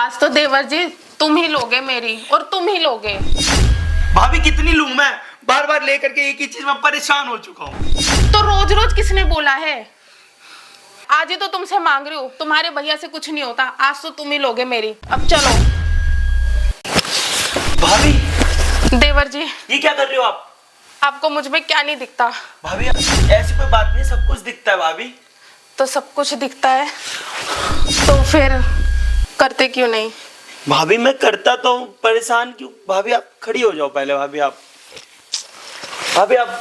आज तो देवर जी तुम ही लोगे मेरी, और तुम ही लोगे। भाभी कितनी लूं मैं, बार बार लेकर के एक ही चीज में परेशान हो चुका हूँ। तो रोज रोज किसने बोला है? आज ही तो तुमसे मांग रही हूँ, तुम्हारे भैया से कुछ नहीं होता, आज तो तुम ही लोगे मेरी। अब चलो। भाभी देवर जी ये क्या कर रहे हो आप? आपको मुझ में क्या नहीं दिखता? भाभी ऐसी कोई बात नहीं, सब कुछ दिखता है भाभी। तो सब कुछ दिखता है तो फिर करते क्यों नहीं? भाभी मैं करता तो हूँ, परेशान क्यों? भाभी आप खड़ी हो जाओ पहले। भाभी आप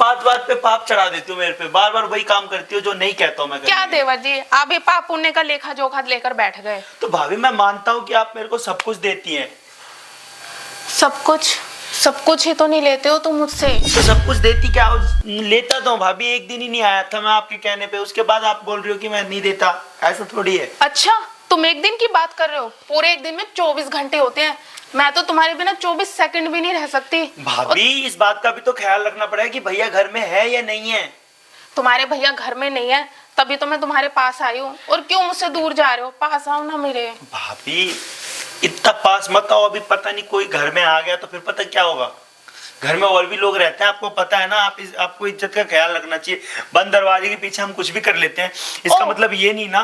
बात बात पे पाप चढ़ा देती हो मेरे पे, बार बार वही काम करती हो जो नहीं कहता हूँ मैं। क्या देवर जी आप भी पाप पुण्य का लेखा जोखा लेकर बैठ गए? तो भाभी मैं मानता हूँ कि आप मेरे को सब कुछ देती हैं। सब कुछ ही तो नहीं लेते हो तुम मुझसे। तो सब कुछ देती क्या? लेता तो हूँ भाभी, एक दिन ही नहीं आया था मैं आपके कहने पे, उसके बाद आप बोल रही हो कि मैं नहीं देता। ऐसा थोड़ी है। अच्छा तुम एक दिन की बात कर रहे हो, पूरे एक दिन में 24 घंटे होते हैं। मैं तो तुम्हारे बिना 24 सेकंड भी नहीं रह सकती। भाभी इस बात का भी तो ख्याल रखना पड़ेगा कि भैया घर में है या नहीं है। तुम्हारे भैया घर में नहीं है तभी तो मैं तुम्हारे पास आई हूँ। और क्यों मुझसे दूर जा रहे हो? पास आओ ना मेरे। भाभी इतना पास मत आओ, अभी पता नहीं कोई घर में आ गया तो फिर पता क्या होगा। घर में और भी लोग रहते हैं, आपको पता है ना। आपको इज्जत का ख्याल रखना चाहिए। बंद दरवाजे के पीछे हम कुछ भी कर लेते हैं, इसका मतलब ये नहीं ना।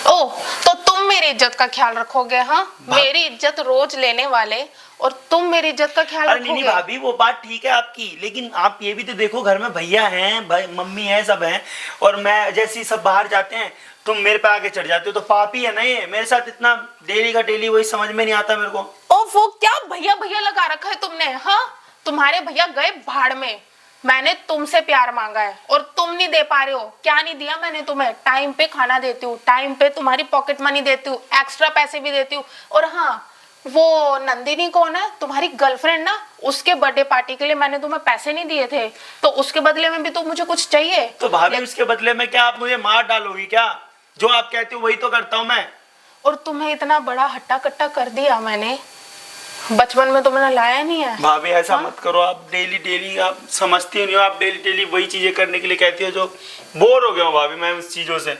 ओ तो तुम मेरी इज्जत का ख्याल रखोगे? हाँ मेरी इज्जत रोज लेने वाले, और तुम मेरी इज्जत का ख्याल रखोगे? नहीं भाभी वो बात ठीक है आपकी, लेकिन आप ये भी तो देखो घर में भैया हैं, भाई मम्मी है, सब हैं। और मैं जैसे सब बाहर जाते हैं तुम मेरे पे आके चढ़ जाते हो, तो पापी है ना ये मेरे साथ इतना डेली का डेली। वही समझ में नहीं आता मेरे को। ओ वो क्या भैया भैया लगा रखा है तुमने? हाँ तुम्हारे भैया गए भाड़ में। मैंने तुमसे प्यार मांगा है और तुम नहीं दे पा रहे हो। क्या नहीं दिया मैंने तुम्हें? टाइम पे खाना देती हूँ, टाइम पे तुम्हारी पॉकेट मनी देती हूँ, एक्स्ट्रा पैसे भी देती हूँ। और हाँ वो नंदिनी कौन है तुम्हारी गर्लफ्रेंड ना, उसके बर्थडे पार्टी के लिए मैंने तुम्हें पैसे नहीं दिए थे, तो उसके बदले में भी तो मुझे कुछ चाहिए। तो भाभी उसके बदले में क्या आप मुझे मार डालोगी क्या? जो आप कहते हो वही तो करता हूँ मैं। और तुम्हें इतना बड़ा हट्टा कट्टा कर दिया मैंने, बचपन में तुमने लाया नहीं है। भाभी ऐसा मत करो, आप डेली डेली आप समझती नहीं हो। आप डेली डेली वही चीजें करने के लिए कहती हो जो बोर हो गया हूँ भाभी मैं उस चीजों से।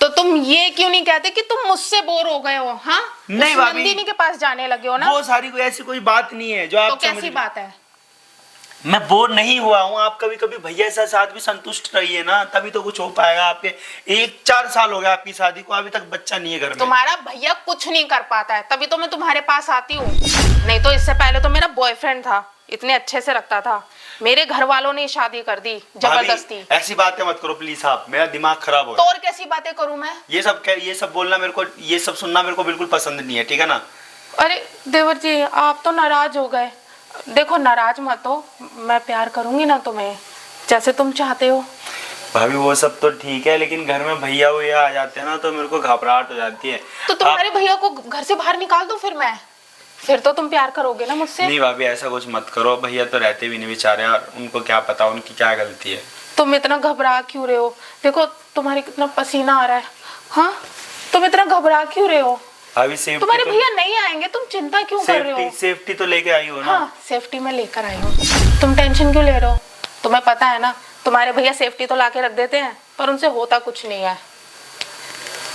तो तुम ये क्यों नहीं कहते कि तुम मुझसे बोर हो गए हो? हाँ नहीं भाभी, नंदिनी के पास जाने लगे हो ना। वो सारी कोई ऐसी कोई बात नहीं है जो आप तो कैसी बात है? मैं बोर नहीं हुआ हूँ। आप कभी कभी भैया के साथ भी संतुष्ट रहिए ना, तभी तो कुछ हो पाएगा। आपके 4 साल हो गए आपकी शादी को, अभी तक बच्चा नहीं है घर में। तुम्हारा भैया कुछ नहीं कर पाता है तभी तो मैं तुम्हारे पास आती हूँ। नहीं तो इससे पहले तो मेरा बॉयफ्रेंड था, इतने अच्छे से रखता था। मेरे घर वालों ने शादी कर दी जबरदस्ती। ऐसी बातें मत करो प्लीज आप, मेरा दिमाग खराब हो रहा तो है। और कैसी बातें करूँ मैं? ये सब बोलना मेरे को, ये सब सुनना मेरे को बिल्कुल पसंद नहीं है, ठीक है ना? अरे देवर जी आप तो नाराज हो गए। देखो नाराज मत हो, मैं प्यार करूंगी ना तुम्हें जैसे तुम चाहते हो। भाभी वो सब तो ठीक है, लेकिन घर में भैया भैया आ जाते हैं ना तो मेरे को घबराहट हो जाती है। तो तुम्हारे भैया को घर से बाहर निकाल दो फिर तो तुम प्यार करोगे ना मुझसे। नहीं भाभी ऐसा कुछ मत करो, भैया तो रहते भी नहीं बेचारे यार, उनको क्या पता उनकी क्या गलती है। तुम इतना घबरा क्यों रहे हो? देखो तुम्हारे कितना पसीना आ रहा है। हाँ तुम इतना घबरा क्यों रहे हो? अभी सेफ्टी तुम्हारे भैया नहीं आएंगे, तुम चिंता क्यों कर रहे हो? सेफ्टी तो लेके आई हो ना। हाँ सेफ्टी में लेकर आई हूँ, तुम टेंशन क्यों ले रहे हो? तुम्हें पता है ना तुम्हारे भैया सेफ्टी तो लाके रख देते हैं पर उनसे होता कुछ नहीं है।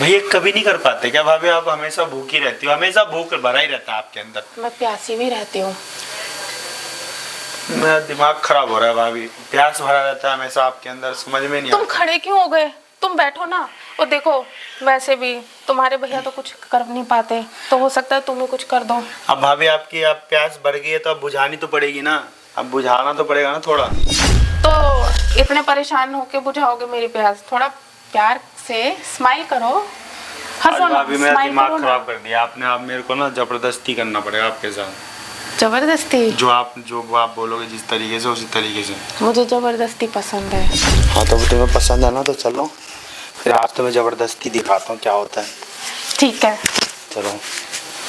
भैया कभी नहीं कर पाते क्या भाभी? आप हमेशा भूखी रहती हो, हमेशा भूख भरा ही रहता है आपके अंदर। मैं प्यासी भी रहती हूँ। मेरा दिमाग खराब हो रहा है भाभी, प्यास भरा रहता है हमेशा आपके अंदर, समझ में नहीं तुम आता। खड़े क्यों हो गए? तुम बैठो ना। और देखो वैसे भी तुम्हारे भैया तो कुछ कर नहीं पाते, तो हो सकता है तुम ही कुछ कर दो। अब भाभी आपकी अब प्यास बढ़ गई है तो अब बुझानी तो पड़ेगी ना, अब बुझाना तो पड़ेगा ना थोड़ा। तो इतने परेशान होके बुझाओगे मेरी प्यास? थोड़ा प्यार से स्माइल करो, हंसो ना, भाभी मेरा स्माइल दिमाग करो ना। खराब कर दिया आपने। आप मेरे को ना जबरदस्ती करना पड़ेगा आपके साथ। जबरदस्ती? जो आप बोलोगे जिस तरीके से उसी तरीके से। मुझे जबरदस्ती पसंद है। हाँ तो तुम्हें पसंद है ना तो चलो फिर आज तो मैं जबरदस्ती दिखाता हूँ क्या होता है। ठीक है चलो।